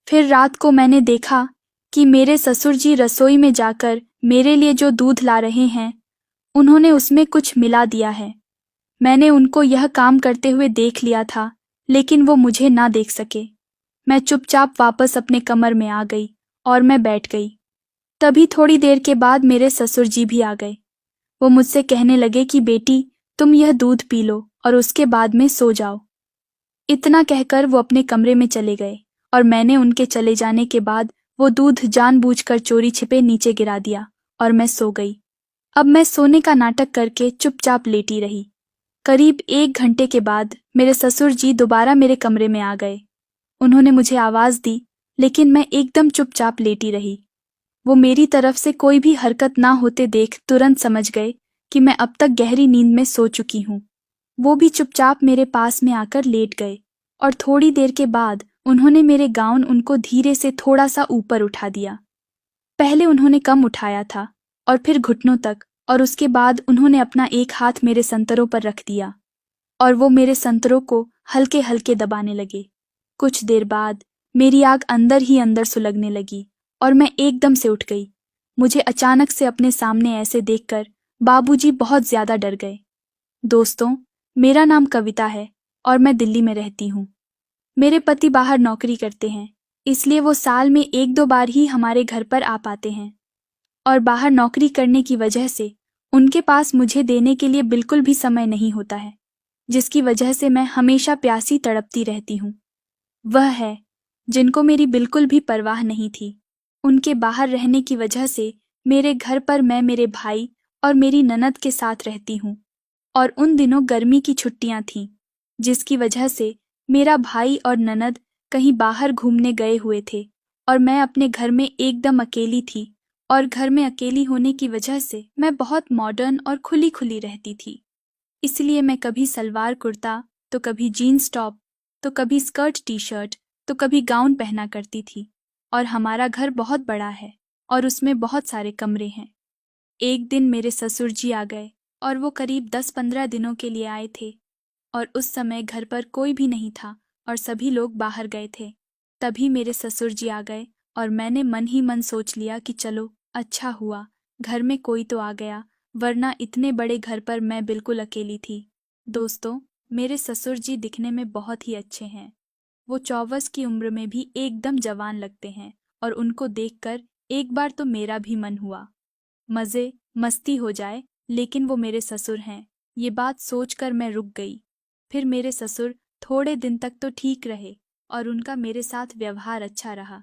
फिर रात को मैंने देखा कि मेरे ससुर जी रसोई में जाकर मेरे लिए जो दूध ला रहे हैं, उन्होंने उसमें कुछ मिला दिया है। मैंने उनको यह काम करते हुए देख लिया था, लेकिन वो मुझे ना देख सके। मैं चुपचाप वापस अपने कमर में आ गई और मैं बैठ गई। तभी थोड़ी देर के बाद मेरे ससुर जी भी आ गए। वो मुझसे कहने लगे कि बेटी, तुम यह दूध पी लो और उसके बाद में सो जाओ। इतना कहकर वो अपने कमरे में चले गए और मैंने उनके चले जाने के बाद वो दूध जानबूझकर चोरी छिपे नीचे गिरा दिया और मैं सो गई। अब मैं सोने का नाटक करके चुपचाप लेटी रही। करीब 1 घंटे के बाद मेरे ससुर जी दोबारा मेरे कमरे में आ गए। उन्होंने मुझे आवाज दी, लेकिन मैं एकदम चुपचाप लेटी रही। वो मेरी तरफ से कोई भी हरकत ना होते देख तुरंत समझ गए कि मैं अब तक गहरी नींद में सो चुकी हूँ। वो भी चुपचाप मेरे पास में आकर लेट गए और थोड़ी देर के बाद उन्होंने मेरे गाउन उनको धीरे से थोड़ा सा ऊपर उठा दिया। पहले उन्होंने कम उठाया था और फिर घुटनों तक, और उसके बाद उन्होंने अपना एक हाथ मेरे संतरों पर रख दिया और वो मेरे संतरों को हल्के हल्के दबाने लगे। कुछ देर बाद मेरी आग अंदर ही अंदर सुलगने लगी और मैं एकदम से उठ गई। मुझे अचानक से अपने सामने ऐसे देखकर बाबूजी बहुत ज्यादा डर गए। दोस्तों, मेरा नाम कविता है और मैं दिल्ली में रहती हूँ। मेरे पति बाहर नौकरी करते हैं, इसलिए वो साल में 1-2 बार ही हमारे घर पर आ पाते हैं और बाहर नौकरी करने की वजह से उनके पास मुझे देने के लिए बिल्कुल भी समय नहीं होता है, जिसकी वजह से मैं हमेशा प्यासी तड़पती रहती हूँ। वह है जिनको मेरी बिल्कुल भी परवाह नहीं थी। उनके बाहर रहने की वजह से मेरे घर पर मैं मेरे भाई और मेरी ननद के साथ रहती हूँ और उन दिनों गर्मी की छुट्टियां थीं, जिसकी वजह से मेरा भाई और ननद कहीं बाहर घूमने गए हुए थे और मैं अपने घर में एकदम अकेली थी। और घर में अकेली होने की वजह से मैं बहुत मॉडर्न और खुली खुली रहती थी। इसलिए मैं कभी सलवार कुर्ता, तो कभी जीन्स टॉप, तो कभी स्कर्ट टी शर्ट, तो कभी गाउन पहना करती थी। और हमारा घर बहुत बड़ा है और उसमें बहुत सारे कमरे हैं। एक दिन मेरे ससुर जी आ गए और वो करीब 10-15 दिनों के लिए आए थे और उस समय घर पर कोई भी नहीं था और सभी लोग बाहर गए थे। तभी मेरे ससुर जी आ गए और मैंने मन ही मन सोच लिया कि चलो, अच्छा हुआ घर में कोई तो आ गया, वरना इतने बड़े घर पर मैं बिल्कुल अकेली थी। दोस्तों, मेरे ससुर जी दिखने में बहुत ही अच्छे हैं। वो 24 की उम्र में भी एकदम जवान लगते हैं और उनको देखकर एक बार तो मेरा भी मन हुआ मजे मस्ती हो जाए, लेकिन वो मेरे ससुर हैं, ये बात सोचकर मैं रुक गई। फिर मेरे ससुर थोड़े दिन तक तो ठीक रहे और उनका मेरे साथ व्यवहार अच्छा रहा,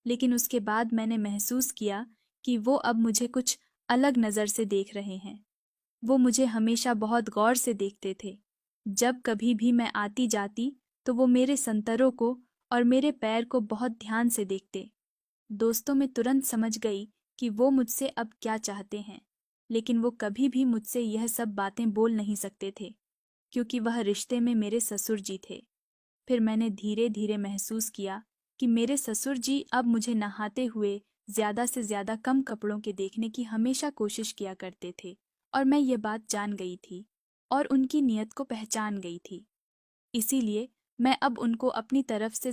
लेकिन उसके बाद मैंने महसूस किया कि वो अब मुझे कुछ अलग नज़र से देख रहे हैं। वो मुझे हमेशा बहुत गौर से देखते थे। जब कभी भी मैं आती जाती तो वो मेरे संतरों को और मेरे पैर को बहुत ध्यान से देखते। दोस्तों, मैं तुरंत समझ गई कि वो मुझसे अब क्या चाहते हैं, लेकिन वो कभी भी मुझसे यह सब बातें बोल नहीं सकते थे, क्योंकि वह रिश्ते में मेरे ससुर जी थे। फिर मैंने धीरे धीरे महसूस किया कि मेरे ससुर जी अब मुझे नहाते हुए ज्यादा से ज्यादा कम कपड़ों के देखने की हमेशा कोशिश किया करते थे और मैं ये बात जान गई थी और उनकी नीयत को पहचान गई थी। इसीलिए मैं अब उनको अपनी तरफ से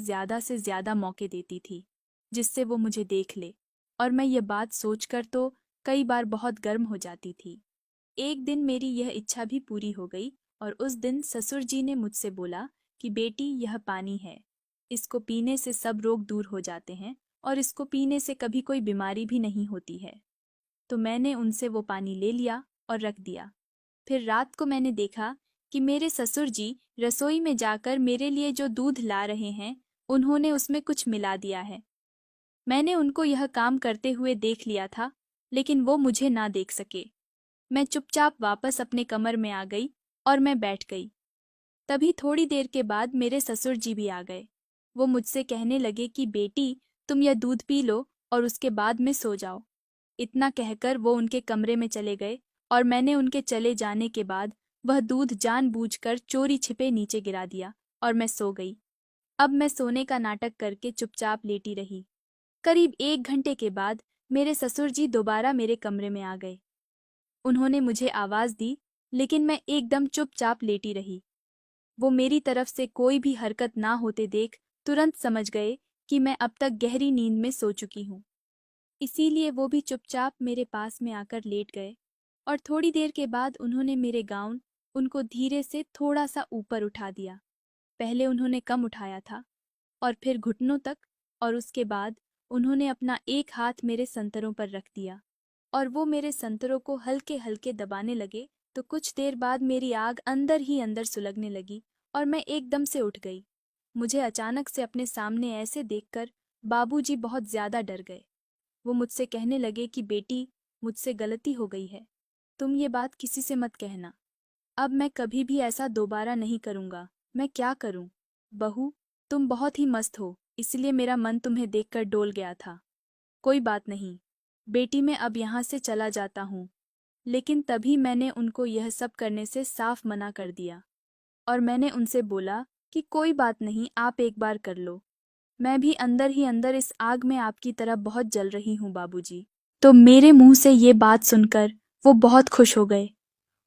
ज्यादा मौके देती थी, जिससे वो मुझे देख ले, और मैं ये बात सोचकर तो कई बार बहुत गर्म हो जाती थी। एक दिन मेरी यह इच्छा भी पूरी हो गई और उस दिन ससुर जी ने मुझसे बोला कि बेटी, यह पानी है, इसको पीने से सब रोग दूर हो जाते हैं और इसको पीने से कभी कोई बीमारी भी नहीं होती है। तो मैंने उनसे वो पानी ले लिया और रख दिया। फिर रात को मैंने देखा कि मेरे ससुर जी रसोई में जाकर मेरे लिए जो दूध ला रहे हैं, उन्होंने उसमें कुछ मिला दिया है। मैंने उनको यह काम करते हुए देख लिया था, लेकिन वो मुझे ना देख सके। मैं चुपचाप वापस अपने कमर में आ गई और मैं बैठ गई। तभी थोड़ी देर के बाद मेरे ससुर जी भी आ गए। वो मुझसे कहने लगे कि बेटी, तुम यह दूध पी लो और उसके बाद में सो जाओ। इतना कहकर वो उनके कमरे में चले गए और मैंने उनके चले जाने के बाद वह दूध जानबूझकर चोरी छिपे नीचे गिरा दिया और मैं सो गई। अब मैं सोने का नाटक करके चुपचाप लेटी रही। करीब 1 घंटे के बाद मेरे ससुर जी दोबारा मेरे कमरे में आ गए। उन्होंने मुझे आवाज दी, लेकिन मैं एकदम चुपचाप लेटी रही। वो मेरी तरफ से कोई भी हरकत ना होते देख तुरंत समझ गए कि मैं अब तक गहरी नींद में सो चुकी हूँ। इसीलिए वो भी चुपचाप मेरे पास में आकर लेट गए और थोड़ी देर के बाद उन्होंने मेरे गाउन उनको धीरे से थोड़ा सा ऊपर उठा दिया। पहले उन्होंने कम उठाया था और फिर घुटनों तक, और उसके बाद उन्होंने अपना एक हाथ मेरे संतरों पर रख दिया और वो मेरे संतरों को हल्के हल्के दबाने लगे। तो कुछ देर बाद मेरी आग अंदर ही अंदर सुलगने लगी और मैं एकदम से उठ गई। मुझे अचानक से अपने सामने ऐसे देखकर बाबूजी बहुत ज्यादा डर गए। वो मुझसे कहने लगे कि बेटी, मुझसे गलती हो गई है, तुम ये बात किसी से मत कहना। अब मैं कभी भी ऐसा दोबारा नहीं करूँगा। मैं क्या करूँ? बहू, तुम बहुत ही मस्त हो, इसलिए मेरा मन तुम्हें देखकर डोल गया था। कोई बात नहीं बेटी, मैं अब यहाँ से चला जाता हूँ। लेकिन तभी मैंने उनको यह सब करने से साफ मना कर दिया और मैंने उनसे बोला कि कोई बात नहीं, आप एक बार कर लो। मैं भी अंदर ही अंदर इस आग में आपकी तरह बहुत जल रही हूँ बाबूजी। तो मेरे मुंह से ये बात सुनकर वो बहुत खुश हो गए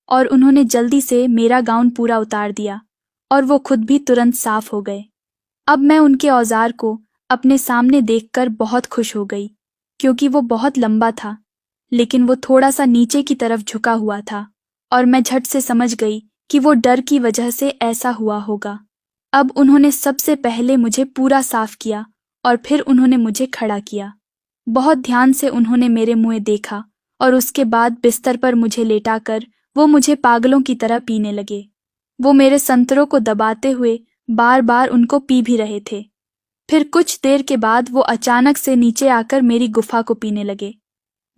और उन्होंने जल्दी से मेरा गाउन पूरा उतार दिया और वो खुद भी तुरंत साफ हो गए। अब मैं उनके औजार को अपने सामने देखकर बहुत खुश हो गई, क्योंकि वो बहुत लंबा था लेकिन वो थोड़ा सा नीचे की तरफ झुका हुआ था और मैं झट से समझ गई कि वो डर की वजह से ऐसा हुआ होगा। अब उन्होंने सबसे पहले मुझे पूरा साफ किया और फिर उन्होंने मुझे खड़ा किया। बहुत ध्यान से उन्होंने मेरे मुंह देखा और उसके बाद बिस्तर पर मुझे लेटाकर वो मुझे पागलों की तरह पीने लगे। वो मेरे संतरों को दबाते हुए बार बार उनको पी भी रहे थे। फिर कुछ देर के बाद वो अचानक से नीचे आकर मेरी गुफा को पीने लगे।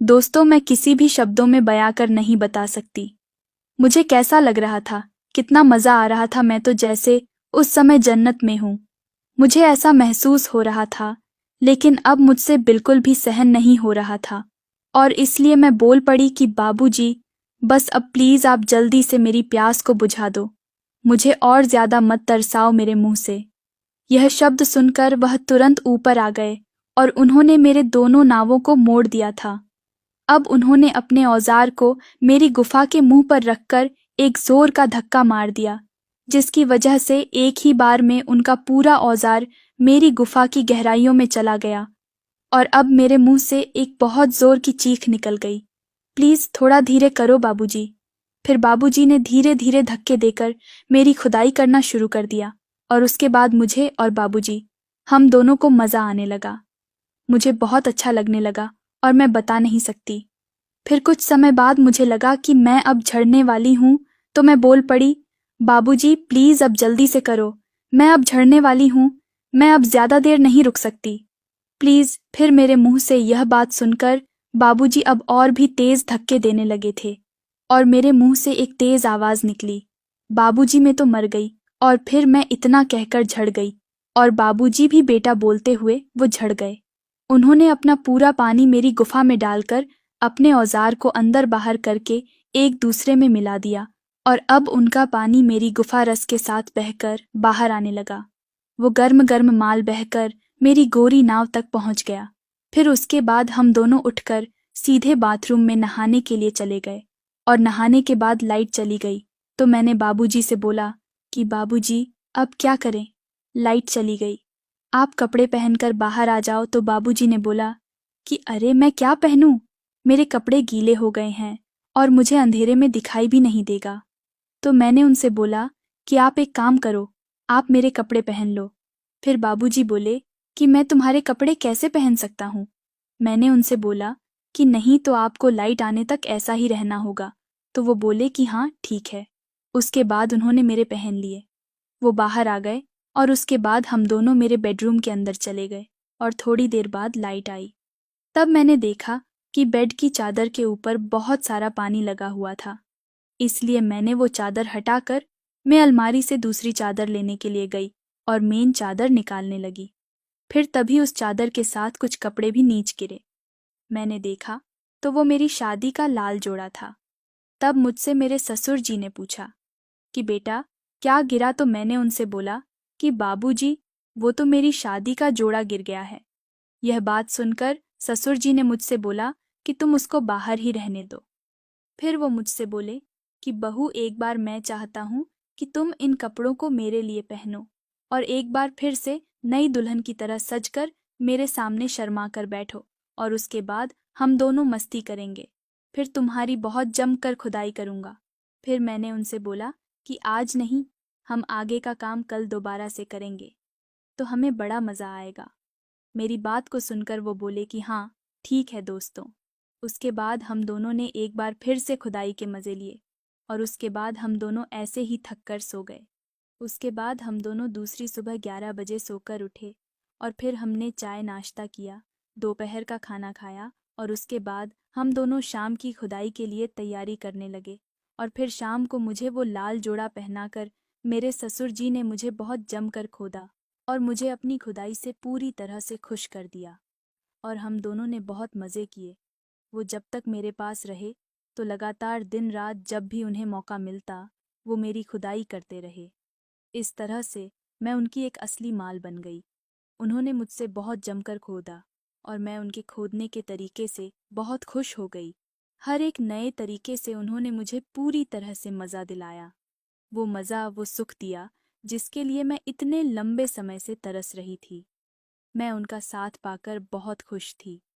दोस्तों, मैं किसी भी शब्दों में बयां कर नहीं बता सकती मुझे कैसा लग रहा था, कितना मजा आ रहा था। मैं तो जैसे उस समय जन्नत में हूँ। मुझे ऐसा महसूस हो रहा था, लेकिन अब मुझसे बिल्कुल भी सहन नहीं हो रहा था और इसलिए मैं बोल पड़ी कि बाबूजी, बस अब प्लीज आप जल्दी से मेरी प्यास को बुझा दो, मुझे और ज्यादा मत तरसाओ मेरे मुंह से। यह शब्द सुनकर वह तुरंत ऊपर आ गए और उन्होंने मेरे दोनों नावों को मोड़ दिया था। अब उन्होंने अपने औजार को मेरी गुफा के मुंह पर रखकर एक जोर का धक्का मार दिया, जिसकी वजह से एक ही बार में उनका पूरा औजार मेरी गुफा की गहराइयों में चला गया और अब मेरे मुंह से एक बहुत जोर की चीख निकल गई। प्लीज थोड़ा धीरे करो बाबूजी। फिर बाबूजी ने धीरे धीरे धक्के देकर मेरी खुदाई करना शुरू कर दिया और उसके बाद मुझे और बाबूजी, हम दोनों को मजा आने लगा। मुझे बहुत अच्छा लगने लगा और मैं बता नहीं सकती। फिर कुछ समय बाद मुझे लगा कि मैं अब झड़ने वाली हूँ, तो मैं बोल पड़ी, बाबूजी प्लीज अब जल्दी से करो, मैं अब झड़ने वाली हूँ, मैं अब ज्यादा देर नहीं रुक सकती, प्लीज। फिर मेरे मुंह से यह बात सुनकर बाबूजी अब और भी तेज धक्के देने लगे थे और मेरे मुंह से एक तेज आवाज निकली, बाबूजी मैं तो मर गई। और फिर मैं इतना कहकर झड़ गई और बाबूजी भी बेटा बोलते हुए वो झड़ गए। उन्होंने अपना पूरा पानी मेरी गुफा में डालकर अपने औजार को अंदर बाहर करके एक दूसरे में मिला दिया और अब उनका पानी मेरी गुफा रस के साथ बहकर बाहर आने लगा। वो गर्म गर्म माल बहकर मेरी गोरी नाव तक पहुंच गया। फिर उसके बाद हम दोनों उठकर सीधे बाथरूम में नहाने के लिए चले गए और नहाने के बाद लाइट चली गई तो मैंने बाबूजी से बोला कि बाबूजी अब क्या करें, लाइट चली गई, आप कपड़े पहनकर बाहर आ जाओ। तो बाबूजी ने बोला कि अरे मैं क्या पहनूं, मेरे कपड़े गीले हो गए हैं और मुझे अंधेरे में दिखाई भी नहीं देगा। तो मैंने उनसे बोला कि आप एक काम करो, आप मेरे कपड़े पहन लो। फिर बाबूजी बोले कि मैं तुम्हारे कपड़े कैसे पहन सकता हूँ। मैंने उनसे बोला कि नहीं तो आपको लाइट आने तक ऐसा ही रहना होगा। तो वो बोले कि हाँ ठीक है। उसके बाद उन्होंने मेरे पहन लिए। वो बाहर आ गए और उसके बाद हम दोनों मेरे बेडरूम के अंदर चले गए और थोड़ी देर बाद लाइट आई। तब मैंने देखा कि बेड की चादर के ऊपर बहुत सारा पानी लगा हुआ था, इसलिए मैंने वो चादर हटाकर मैं अलमारी से दूसरी चादर लेने के लिए गई और मेन चादर निकालने लगी। फिर तभी उस चादर के साथ कुछ कपड़े भी नीच गिरे। मैंने देखा तो वो मेरी शादी का लाल जोड़ा था। तब मुझसे मेरे ससुर जी ने पूछा कि बेटा क्या गिरा, तो मैंने उनसे बोला कि बाबूजी वो तो मेरी शादी का जोड़ा गिर गया है। यह बात सुनकर ससुर जी ने मुझसे बोला कि तुम उसको बाहर ही रहने दो। फिर वो मुझसे बोले कि बहू एक बार मैं चाहता हूँ कि तुम इन कपड़ों को मेरे लिए पहनो और एक बार फिर से नई दुल्हन की तरह सजकर मेरे सामने शर्मा कर बैठो और उसके बाद हम दोनों मस्ती करेंगे। फिर तुम्हारी बहुत जमकर खुदाई करूंगा। फिर मैंने उनसे बोला कि आज नहीं, हम आगे का काम कल दोबारा से करेंगे, तो हमें बड़ा मज़ा आएगा। मेरी बात को सुनकर वो बोले कि हाँ, ठीक है दोस्तों। उसके बाद हम दोनों ने एक बार फिर से खुदाई के मज़े लिए और उसके बाद हम दोनों ऐसे ही थक कर सो गए। उसके बाद हम दोनों दूसरी सुबह 11 बजे सोकर उठे और फिर हमने चाय नाश्ता किया, दोपहर का खाना खाया और उसके बाद हम दोनों शाम की खुदाई के लिए तैयारी करने लगे। और फिर शाम को मुझे वो लाल जोड़ा पहनाकर मेरे ससुर जी ने मुझे बहुत जमकर खोदा और मुझे अपनी खुदाई से पूरी तरह से खुश कर दिया और हम दोनों ने बहुत मज़े किए। वो जब तक मेरे पास रहे तो लगातार दिन रात जब भी उन्हें मौका मिलता वो मेरी खुदाई करते रहे। इस तरह से मैं उनकी एक असली माल बन गई। उन्होंने मुझसे बहुत जमकर खोदा और मैं उनके खोदने के तरीके से बहुत खुश हो गई। हर एक नए तरीके से उन्होंने मुझे पूरी तरह से मज़ा दिलाया। वो मज़ा, वो सुख दिया जिसके लिए मैं इतने लंबे समय से तरस रही थी। मैं उनका साथ पाकर बहुत खुश थी।